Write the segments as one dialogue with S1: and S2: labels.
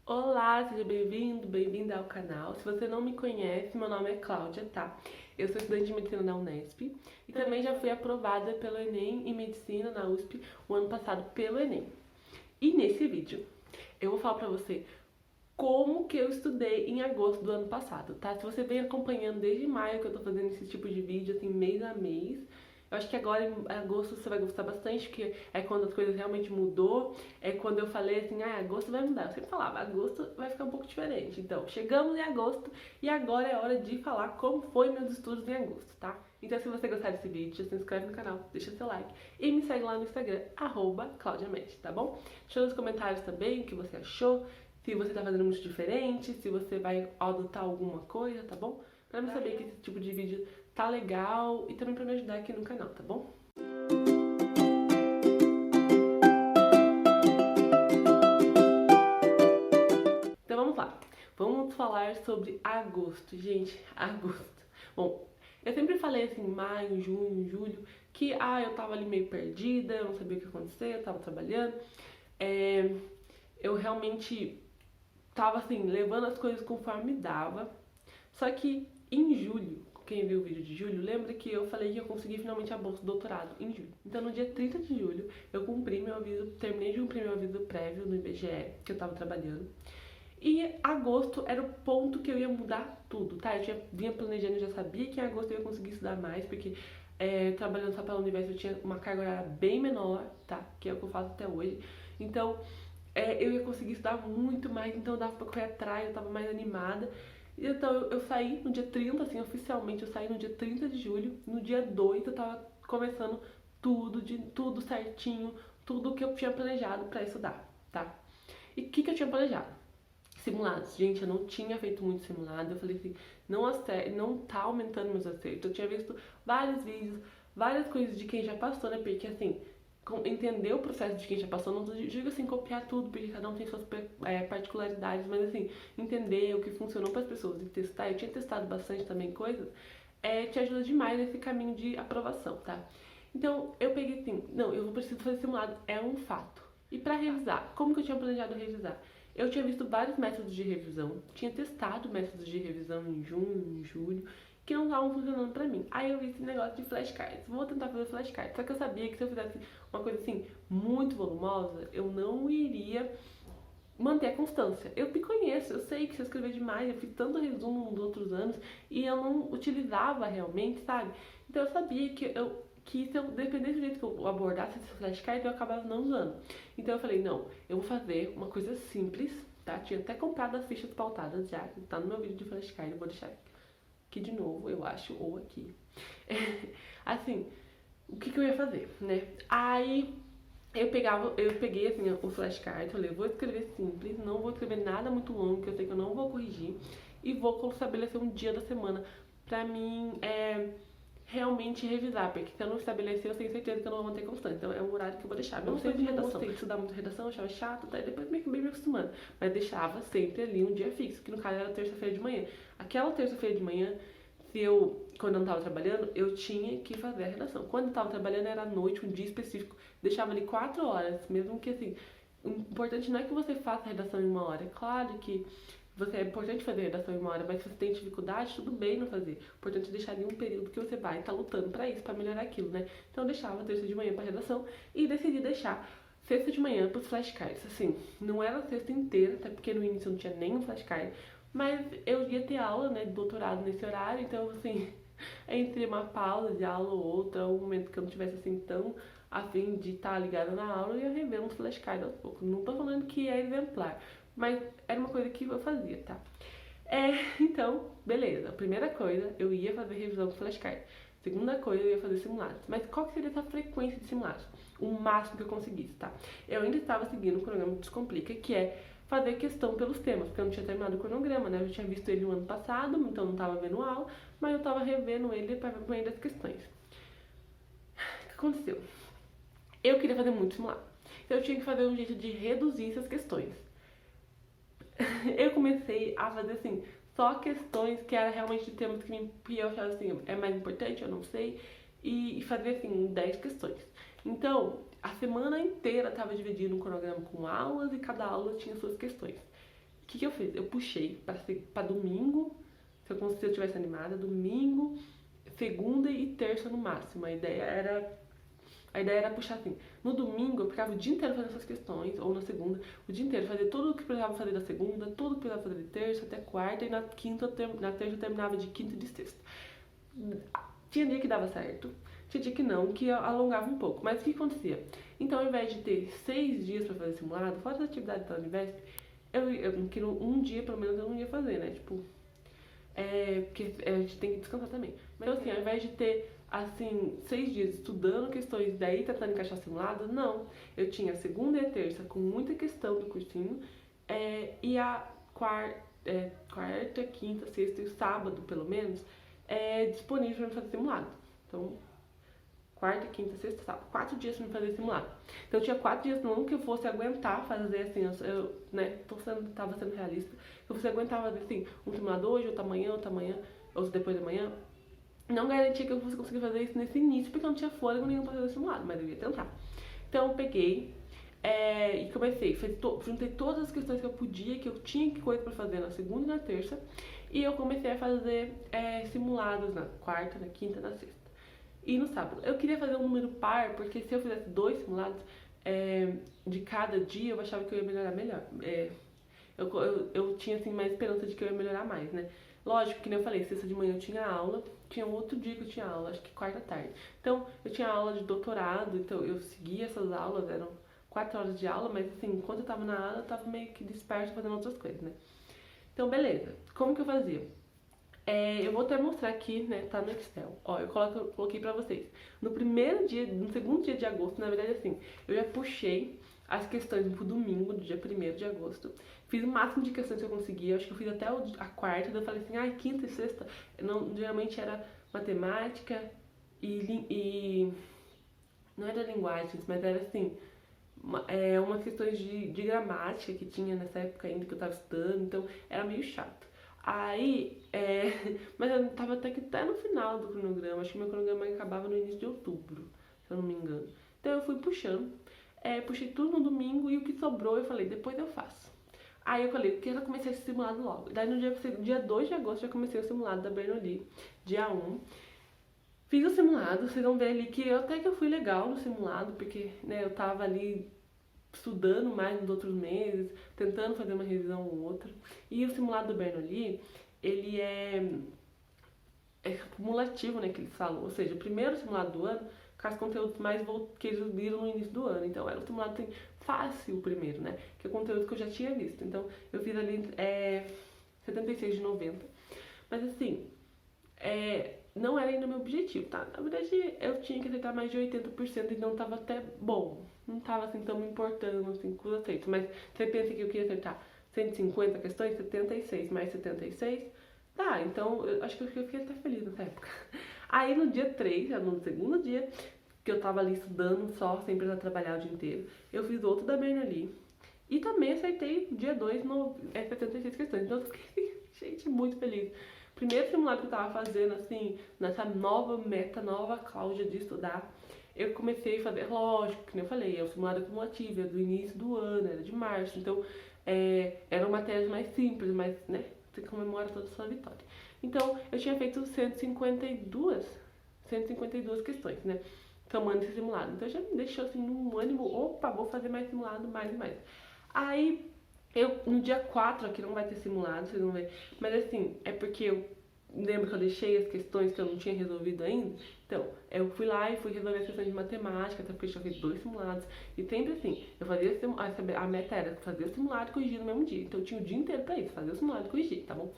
S1: Olá, seja bem-vindo, bem-vinda ao canal. Se você não me conhece, meu nome é Cláudia, tá? Eu sou estudante de medicina na Unesp e também já fui aprovada pelo Enem em medicina na USP o ano passado pelo Enem. E nesse vídeo eu vou falar pra você como que eu estudei em agosto do ano passado, tá? Se você vem acompanhando desde maio que eu tô fazendo esse tipo de vídeo, assim, mês a mês, eu acho que agora em agosto você vai gostar bastante, porque é quando as coisas realmente mudou, é quando eu falei assim, agosto vai mudar. Eu sempre falava, agosto vai ficar um pouco diferente. Então, chegamos em agosto e agora é hora de falar como foi meus estudos em agosto, tá? Então, se você gostar desse vídeo, se inscreve no canal, deixa seu like e me segue lá no Instagram, @claudiamed, tá bom? Deixa nos comentários também o que você achou, se você tá fazendo muito diferente, se você vai adotar alguma coisa, tá bom? Pra eu saber que esse tipo de vídeo tá legal e também pra me ajudar aqui no canal, tá bom? Então vamos lá. Vamos falar sobre agosto, gente. Agosto. Bom, eu sempre falei assim, maio, junho, julho, que eu tava ali meio perdida, eu não sabia o que acontecer, eu tava trabalhando. Eu realmente tava assim, levando as coisas conforme dava. Só que em julho, quem viu o vídeo de julho, lembra que eu falei que eu consegui finalmente a bolsa do doutorado em julho. Então no dia 30 de julho eu cumpri meu aviso, terminei de cumprir meu aviso prévio no IBGE, que eu tava trabalhando. E agosto era o ponto que eu ia mudar tudo, tá? Vinha planejando, já sabia que em agosto eu ia conseguir estudar mais, porque trabalhando só pela Universo eu tinha uma carga horária bem menor, tá? Que é o que eu faço até hoje. Então eu ia conseguir estudar muito mais, então dava pra correr atrás, eu tava mais animada. Então eu saí no dia 30, assim, oficialmente eu saí no dia 30 de julho. No dia 2 eu tava começando tudo certinho, tudo que eu tinha planejado pra estudar, tá? E o que eu tinha planejado? Simulados. Gente, eu não tinha feito muito simulado. Eu falei assim, não tá aumentando meus acertos. Eu tinha visto vários vídeos, várias coisas de quem já passou, né? Porque assim, entender o processo de quem já passou, não digo assim copiar tudo, porque cada um tem suas particularidades, mas assim, entender o que funcionou para as pessoas e testar. Eu tinha testado bastante também coisas, te ajuda demais nesse caminho de aprovação, tá? Então eu peguei assim, não, eu vou precisar fazer simulado, é um fato. E para revisar, como que eu tinha planejado revisar? Eu tinha visto vários métodos de revisão, tinha testado métodos de revisão em junho, em julho, que não estavam funcionando pra mim. Aí eu vi esse negócio de flashcards. Vou tentar fazer flashcards. Só que eu sabia que se eu fizesse uma coisa assim, muito volumosa, eu não iria manter a constância. Eu me conheço, eu sei que se eu escrever demais, eu fiz tanto resumo nos outros anos e eu não utilizava realmente, sabe? Então eu sabia que se eu dependesse do jeito que eu abordasse esse flashcard, eu acabava não usando. Então eu falei, não, eu vou fazer uma coisa simples, tá? Tinha até comprado as fichas pautadas já, tá no meu vídeo de flashcard, eu vou deixar aqui de novo, eu acho, ou aqui. Assim, o que eu ia fazer, né? Aí eu peguei assim o flashcard, falei, vou escrever simples, não vou escrever nada muito longo, que eu sei que eu não vou corrigir, e vou estabelecer um dia da semana pra mim realmente revisar, porque se eu não estabelecer, eu tenho certeza que eu não vou manter constante. Então é um horário que eu vou deixar. Não sei de redação. Gostei de estudar muito redação, eu achava chato, tá? E depois meio que bem me acostumando. Mas deixava sempre ali um dia fixo, que no caso era terça-feira de manhã. Aquela terça-feira de manhã, quando eu não tava trabalhando, eu tinha que fazer a redação. Quando eu tava trabalhando era à noite, um dia específico, deixava ali 4 horas, mesmo que assim, o importante não é que você faça a redação em 1 hora. É claro que é importante fazer redação em 1 hora, mas se você tem dificuldade, tudo bem não fazer. O importante é deixar ali um período que você vai estar lutando pra isso, pra melhorar aquilo, né? Então eu deixava terça de manhã pra redação e decidi deixar sexta de manhã pros flashcards. Assim, não era a sexta inteira, até porque no início eu não tinha nenhum flashcard, mas eu ia ter aula, né, de doutorado nesse horário, então assim, entre uma pausa de aula ou outra, um momento que eu não tivesse assim tão a fim de estar ligada na aula, eu ia rever uns flashcards aos poucos. Não tô falando que é exemplar, mas era uma coisa que eu fazia, tá? Então, beleza. Primeira coisa, eu ia fazer revisão do flashcard. Segunda coisa, eu ia fazer simulados. Mas qual que seria essa frequência de simulados? O máximo que eu conseguisse, tá? Eu ainda estava seguindo o cronograma Descomplica, que é fazer questão pelos temas, porque eu não tinha terminado o cronograma, né? Eu já tinha visto ele no ano passado, então não estava vendo aula, mas eu estava revendo ele para ver ainda as questões. O que aconteceu? Eu queria fazer muito simulado. Então eu tinha que fazer um jeito de reduzir essas questões. Eu comecei a fazer assim, só questões que eram realmente de temas que eu achava assim, é mais importante, eu não sei, e fazer assim, 10 questões. Então, a semana inteira estava dividida no cronograma com aulas e cada aula tinha suas questões. que eu fiz? Eu puxei pra domingo, se eu tivesse animada, domingo, segunda e terça no máximo. A ideia era puxar assim. No domingo eu ficava o dia inteiro fazendo essas questões, ou na segunda, o dia inteiro, fazer tudo o que precisava fazer da segunda, tudo o que precisava fazer de terça até quarta, e na terça eu terminava de quinta e de sexta. Tinha dia que dava certo, tinha dia que não, que alongava um pouco. Mas o que acontecia? Então, ao invés de ter 6 dias pra fazer simulado, fora as atividades da Univesp, um dia pelo menos eu não ia fazer, né? Tipo, porque a gente tem que descansar também. Mas assim, ao invés de ter, assim, 6 dias estudando questões daí tentando encaixar simulado, não. Eu tinha a segunda e a terça com muita questão do cursinho, e a quarta, quinta, sexta e o sábado, pelo menos, disponível pra me fazer simulado. Então, quarta, quinta, sexta, sábado, 4 dias pra me fazer simulado. Então eu tinha 4 dias não que eu fosse aguentar fazer assim, né, tava sendo realista, que eu fosse aguentar fazer assim, um simulado hoje, outro amanhã, ou depois da manhã. Não garantia que eu fosse conseguir fazer isso nesse início, porque eu não tinha fôlego nenhum pra fazer simulado, mas eu ia tentar. Então eu peguei e comecei, juntei todas as questões que eu podia, que eu tinha coisa pra fazer na segunda e na terça, e eu comecei a fazer simulados na quarta, na quinta, na sexta. E no sábado. Eu queria fazer um número par, porque se eu fizesse 2 simulados de cada dia, eu achava que eu ia melhorar melhor. Eu tinha assim mais esperança de que eu ia melhorar mais, né? Lógico, que nem eu falei, sexta de manhã eu tinha aula, tinha um outro dia que eu tinha aula, acho que quarta tarde. Então, eu tinha aula de doutorado, então eu seguia essas aulas, eram 4 horas de aula, mas assim, enquanto eu tava na aula, eu tava meio que dispersa fazendo outras coisas, né? Então, beleza. Como que eu fazia? Eu vou até mostrar aqui, né, tá no Excel. Ó, eu coloquei pra vocês. No segundo dia de agosto, na verdade assim, eu já puxei as questões pro domingo, do dia 1º de agosto. Fiz o máximo de questões que eu conseguia, eu acho que eu fiz até a quarta, daí eu falei assim, quinta e sexta, geralmente era matemática e não era linguagens, mas era assim, umas questões de gramática que tinha nessa época ainda que eu tava estudando, então era meio chato. Aí, mas eu tava até no final do cronograma, acho que meu cronograma acabava no início de outubro, se eu não me engano. Então eu fui puxando, puxei tudo no domingo e o que sobrou eu falei, depois eu faço. Aí eu falei, porque eu comecei esse simulado logo. Daí no dia 2 de agosto já comecei o simulado da Bernoulli, dia 1. Fiz o simulado, vocês vão ver ali que até que eu fui legal no simulado, porque né, eu tava ali estudando mais nos outros meses, tentando fazer uma revisão ou outra. E o simulado do Bernoulli, ele é cumulativo, né, que eles falam. Ou seja, o primeiro simulado do ano, com os conteúdos mais que eles viram no início do ano. Então, era um simulado assim, fácil o primeiro, né, que é o conteúdo que eu já tinha visto. Então, eu fiz ali 76 de 90. Mas assim, não era ainda meu objetivo, tá? Na verdade, eu tinha que acertar mais de 80%, então tava até bom. Não tava assim tão me importando assim com os aceitos. Mas você pensa que eu queria acertar 150 questões, 76 mais 76? Tá, então eu acho que eu fiquei até feliz nessa época. Aí no dia 3, já no segundo dia, que eu tava ali estudando só, sem precisar trabalhar o dia inteiro, eu fiz outro da Bernoulli. E também acertei dia 2 no 76 questões. Então eu fiquei, gente, muito feliz. Primeiro simulado que eu tava fazendo, assim, nessa nova meta, nova Cláudia de estudar, eu comecei a fazer, lógico, que nem eu falei, é o simulado acumulativo, é do início do ano, era de março, então eram matérias mais simples, mas, né, você comemora toda a sua vitória. Então, eu tinha feito 152 questões, né, tomando esse simulado. Então, já me deixou, assim, num ânimo, opa, vou fazer mais simulado, mais e mais. Aí, no dia 4 aqui não vai ter simulado, vocês vão ver, mas assim, é porque eu lembro que eu deixei as questões que eu não tinha resolvido ainda. Então, eu fui lá e fui resolver as questões de matemática, até porque eu tinha feito 2 simulados. E sempre assim, eu fazia a meta era fazer o simulado e corrigir no mesmo dia. Então eu tinha o dia inteiro pra isso, fazer o simulado e corrigir, tá bom?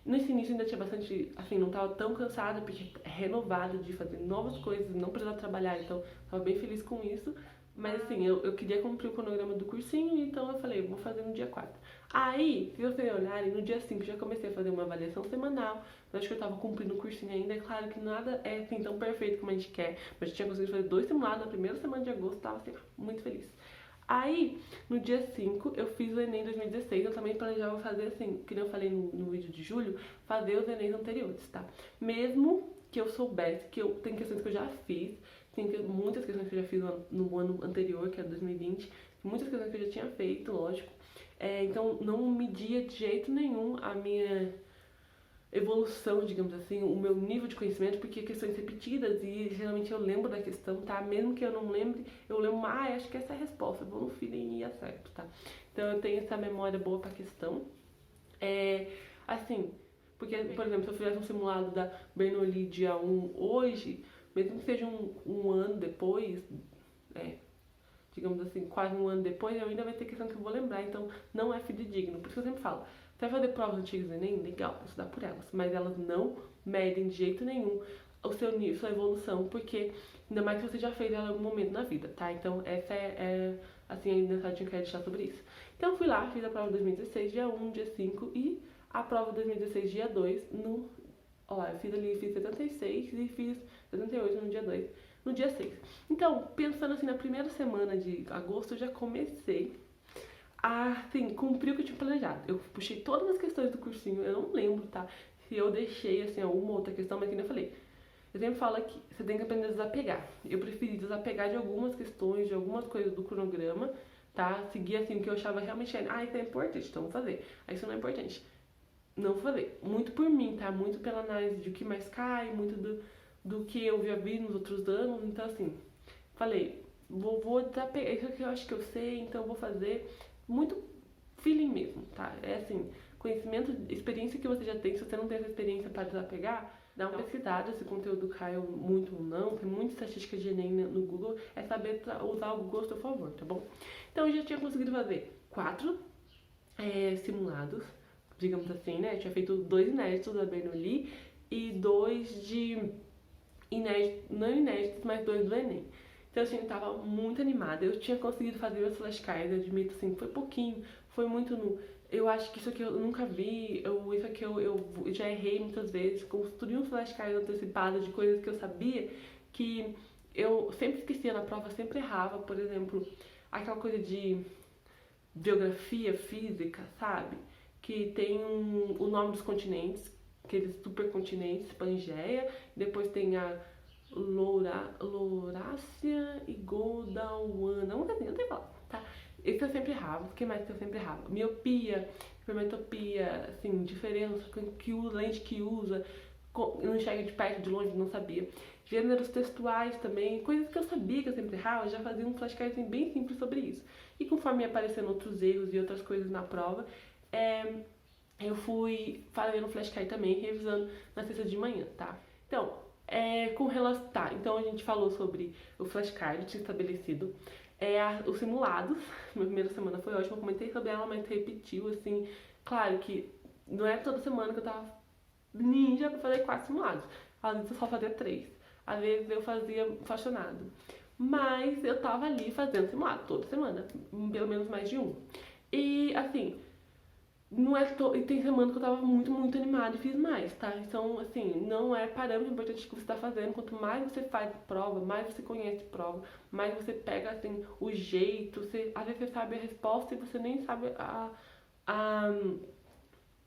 S1: Nesse início ainda tinha bastante, assim, não tava tão cansada, porque é renovada de fazer novas coisas, não precisar trabalhar, então tava bem feliz com isso. Mas assim, eu queria cumprir o cronograma do cursinho, então eu falei, vou fazer no dia 4. Aí, se vocês olharem, no dia 5 já comecei a fazer uma avaliação semanal. Eu acho que eu tava cumprindo o cursinho ainda. É claro que nada é assim tão perfeito como a gente quer, mas eu tinha conseguido fazer 2 simulados na primeira semana de agosto, tava assim, muito feliz. Aí, no dia 5, eu fiz o Enem 2016, eu também planejava fazer assim, que nem eu falei no vídeo de julho, fazer os Enems anteriores, tá? Mesmo que eu soubesse que tem questões que eu já fiz, tem muitas questões que eu já fiz no ano anterior, que era 2020, muitas questões que eu já tinha feito, lógico. Então não media de jeito nenhum a minha evolução, digamos assim, o meu nível de conhecimento, porque questões repetidas e geralmente eu lembro da questão, tá? Mesmo que eu não lembre, eu lembro, acho que essa é a resposta, vou no feeling e acerto, tá? Então eu tenho essa memória boa pra questão. Assim, porque, por exemplo, se eu fizesse um simulado da Bernoulli dia 1 hoje, mesmo que seja um ano depois, digamos assim, quase um ano depois, eu ainda vai ter questão que eu vou lembrar, então não é fidedigno. Por isso que eu sempre falo, você vai fazer provas antigas do Enem? Legal, vou estudar por elas, mas elas não medem de jeito nenhum o seu nível, sua evolução, porque ainda mais que você já fez ela em algum momento na vida, tá? Então essa assim, a mensagem que eu quero deixar sobre isso. Então eu fui lá, fiz a prova de 2016, dia 1, dia 5, e a prova de 2016, dia 2, eu fiz 76 e fiz 78 no dia 2, no dia 6. Então, pensando assim, na primeira semana de agosto, eu já comecei a, assim, cumprir o que eu tinha planejado. Eu puxei todas as questões do cursinho, eu não lembro, tá? Se eu deixei, assim, alguma outra questão, mas como eu falei, eu sempre falo que você tem que aprender a desapegar. Eu preferi desapegar de algumas questões, de algumas coisas do cronograma, tá? Seguir, assim, o que eu achava realmente, isso é importante, então vou fazer. Isso não é importante, não vou fazer. Muito por mim, tá? Muito pela análise de o que mais cai, muito do que eu já vi nos outros anos. Então, assim, falei, vou desapegar. Isso que eu acho que eu sei, então eu vou fazer. Muito feeling mesmo, tá? É assim, conhecimento, experiência que você já tem. Se você não tem essa experiência para desapegar, dá uma pesquisada se o conteúdo caiu muito ou não. Tem muita estatística de Enem no Google. É saber usar o Google a seu favor, tá bom? Então eu já tinha conseguido fazer 4 simulados, digamos assim, né? Eu tinha feito 2 inéditos da Bernoulli e 2 de inéditos, não inéditos, mas 2 do Enem. Então assim, eu tava muito animada. Eu tinha conseguido fazer meus flashcards, eu admito assim, foi pouquinho, foi muito no. Eu acho que isso aqui eu nunca vi, isso aqui eu já errei muitas vezes, construí um flashcard antecipado de coisas que eu sabia que eu sempre esquecia na prova, sempre errava, por exemplo, aquela coisa de geografia, física, sabe? Que tem o nome dos continentes, aqueles supercontinentes, Pangeia, depois tem a Lourácia e Gondwana, uma coisa assim, eu tenho que falar, tá? Esse eu sempre errava, o que mais que eu sempre errava? Miopia, hipermetropia, assim, diferença, que usa, lente que usa, não enxerga de perto, de longe, não sabia. Gêneros textuais também, coisas que eu sabia que eu sempre errava, eu já fazia um flashcard assim, bem simples sobre isso. E conforme ia aparecendo outros erros e outras coisas na prova, eu fui fazendo flashcard também, revisando na sexta de manhã, tá? Então, com relação. Tá, então a gente falou sobre o flashcard, tinha estabelecido. Os simulados, minha primeira semana foi ótima, eu comentei sobre ela, mas repetiu, assim. Claro que não é toda semana que eu tava ninja pra fazer 4 simulados. Às vezes eu só fazia 3. Às vezes eu fazia fracionado. Mas eu tava ali fazendo simulado toda semana, pelo menos mais de um. E assim, não é e tem semana que eu tava muito, muito animada e fiz mais, tá? Então, assim, não é parâmetro importante que você tá fazendo. Quanto mais você faz prova, mais você conhece prova, mais você pega, assim, o jeito. Às vezes você sabe a resposta e você nem sabe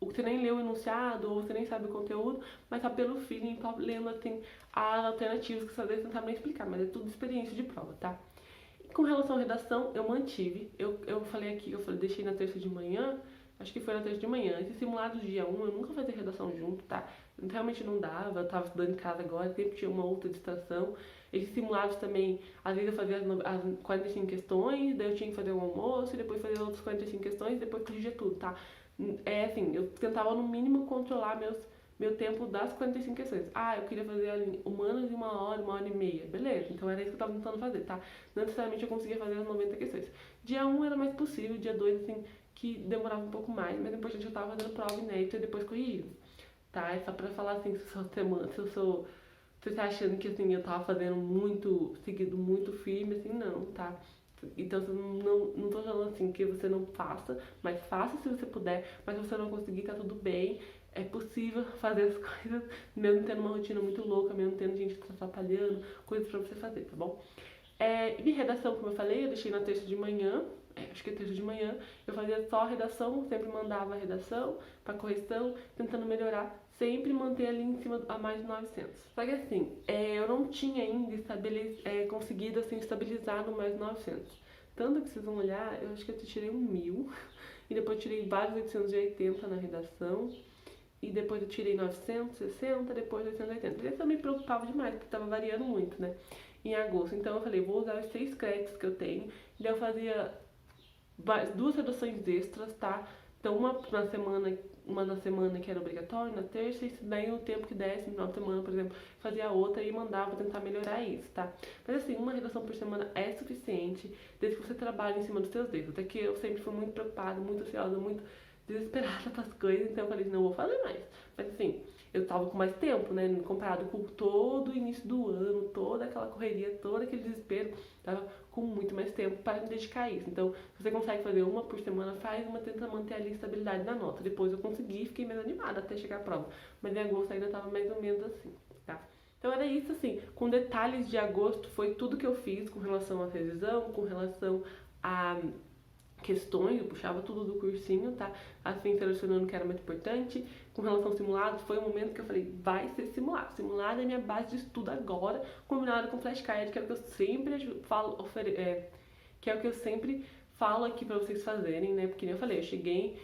S1: você nem leu o enunciado, ou você nem sabe o conteúdo, mas tá pelo feeling, tá lendo, assim, as alternativas que você às vezes não sabe nem explicar, mas é tudo experiência de prova, tá? E com relação à redação, eu mantive. Eu falei aqui, deixei na terça de manhã. Acho que foi na terça de manhã. Esse simulado dia 1, eu nunca fazia redação junto, tá? Realmente não dava, eu tava estudando em casa agora, sempre tinha uma outra distração. Esses simulados também, às vezes eu fazia as 45 questões, daí eu tinha que fazer um almoço, e depois fazer outras 45 questões, e depois corrigia tudo, tá? Assim, eu tentava no mínimo controlar meu tempo das 45 questões. Eu queria fazer humanas em 1 hora e meia. Beleza, então era isso que eu tava tentando fazer, tá? Não necessariamente eu conseguia fazer as 90 questões. Dia 1 era mais possível, dia 2, assim, que demorava um pouco mais, mas é importante eu tava fazendo prova inédita e depois corrigindo, tá? É só pra falar assim, se você tá achando que assim, eu tava fazendo muito, seguido muito firme, assim, não, tá? Então não tô falando assim que você não faça, mas faça se você puder, mas se você não conseguir, tá tudo bem. É possível fazer as coisas, mesmo tendo uma rotina muito louca, mesmo tendo gente te atrapalhando, coisas pra você fazer, tá bom? E redação, como eu falei, eu deixei na terça de manhã, acho que é terça de manhã, eu fazia só a redação, sempre mandava a redação pra correção, tentando melhorar, sempre manter ali em cima a mais de 900. Só que assim, eu não tinha ainda conseguido assim, estabilizar no mais de 900. Tanto que vocês vão olhar, eu acho que eu tirei 1000 e depois tirei vários 880 na redação, e depois eu tirei 960, depois 880. Isso eu me preocupava demais, porque estava variando muito, né, em agosto. Então eu falei, vou usar os 6 créditos que eu tenho, e daí eu fazia 2 redações extras, tá? Então uma na semana que era obrigatória, na terça, e daí o tempo que desse, no final de semana, por exemplo, fazia outra e mandava tentar melhorar isso, tá? Mas assim, uma redação por semana é suficiente, desde que você trabalhe em cima dos seus erros. Até que eu sempre fui muito preocupada, muito ansiosa, muito desesperada com as coisas, então eu falei, não vou fazer mais. Mas assim, eu tava com mais tempo, né, comparado com todo o início do ano, toda aquela correria, todo aquele desespero, tava com muito mais tempo para me dedicar a isso. Então, se você consegue fazer uma por semana, faz uma, tenta manter ali a estabilidade na nota. Depois eu consegui e fiquei mais animada até chegar à prova. Mas em agosto ainda tava mais ou menos assim, tá? Então era isso, assim, com detalhes de agosto, foi tudo que eu fiz com relação à revisão, com relação a questões, eu puxava tudo do cursinho, tá? Assim, selecionando o que era mais importante. Com relação ao simulado, foi um momento que eu falei, vai ser simulado. Simulado é minha base de estudo agora, combinado com flashcard, que é o que eu sempre falo, que é o que eu sempre falo aqui pra vocês fazerem, né? Porque, como eu falei, eu cheguei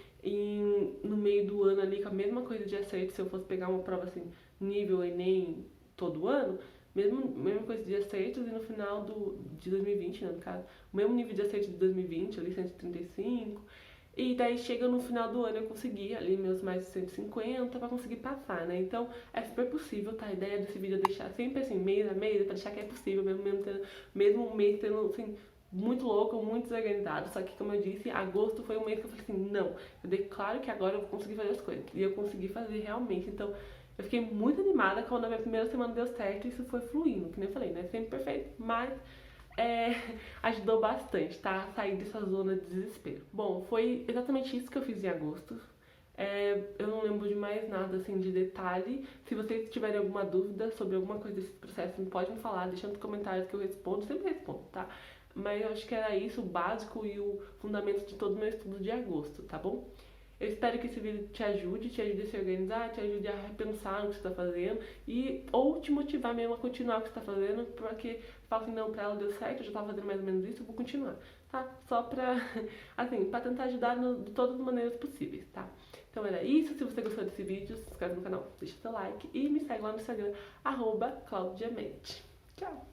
S1: no meio do ano ali com a mesma coisa de acerto, se eu fosse pegar uma prova assim, nível Enem todo ano, mesma coisa de acertos, e no final de 2020, né, no caso, o mesmo nível de acertos de 2020, ali 135, e daí chega no final do ano eu consegui ali meus mais de 150 pra conseguir passar, né? Então é super possível, tá? A ideia desse vídeo é deixar sempre assim, mês a mês, pra deixar que é possível, mesmo um mês tendo, assim, muito louco, muito desorganizado. Só que, como eu disse, agosto foi um mês que eu falei assim, não, eu declaro que agora eu vou conseguir fazer as coisas. E eu consegui fazer realmente, então eu fiquei muito animada quando a minha primeira semana deu certo e isso foi fluindo, que nem eu falei, né? Sempre perfeito, mas ajudou bastante, tá? A sair dessa zona de desespero. Bom, foi exatamente isso que eu fiz em agosto. Eu não lembro de mais nada, assim, de detalhe. Se vocês tiverem alguma dúvida sobre alguma coisa desse processo, pode me falar, deixa nos comentários que eu respondo, sempre respondo, tá? Mas eu acho que era isso, o básico e o fundamento de todo o meu estudo de agosto, tá bom? Eu espero que esse vídeo te ajude a se organizar, te ajude a repensar no que você está fazendo ou te motivar mesmo a continuar o que você está fazendo, porque fala assim, não, pra ela deu certo, eu já estava fazendo mais ou menos isso, eu vou continuar, tá? Só pra, assim, pra tentar ajudar de todas as maneiras possíveis, tá? Então era isso, se você gostou desse vídeo, se inscreve no canal, deixa seu like e me segue lá no Instagram, @claudiamente. Tchau!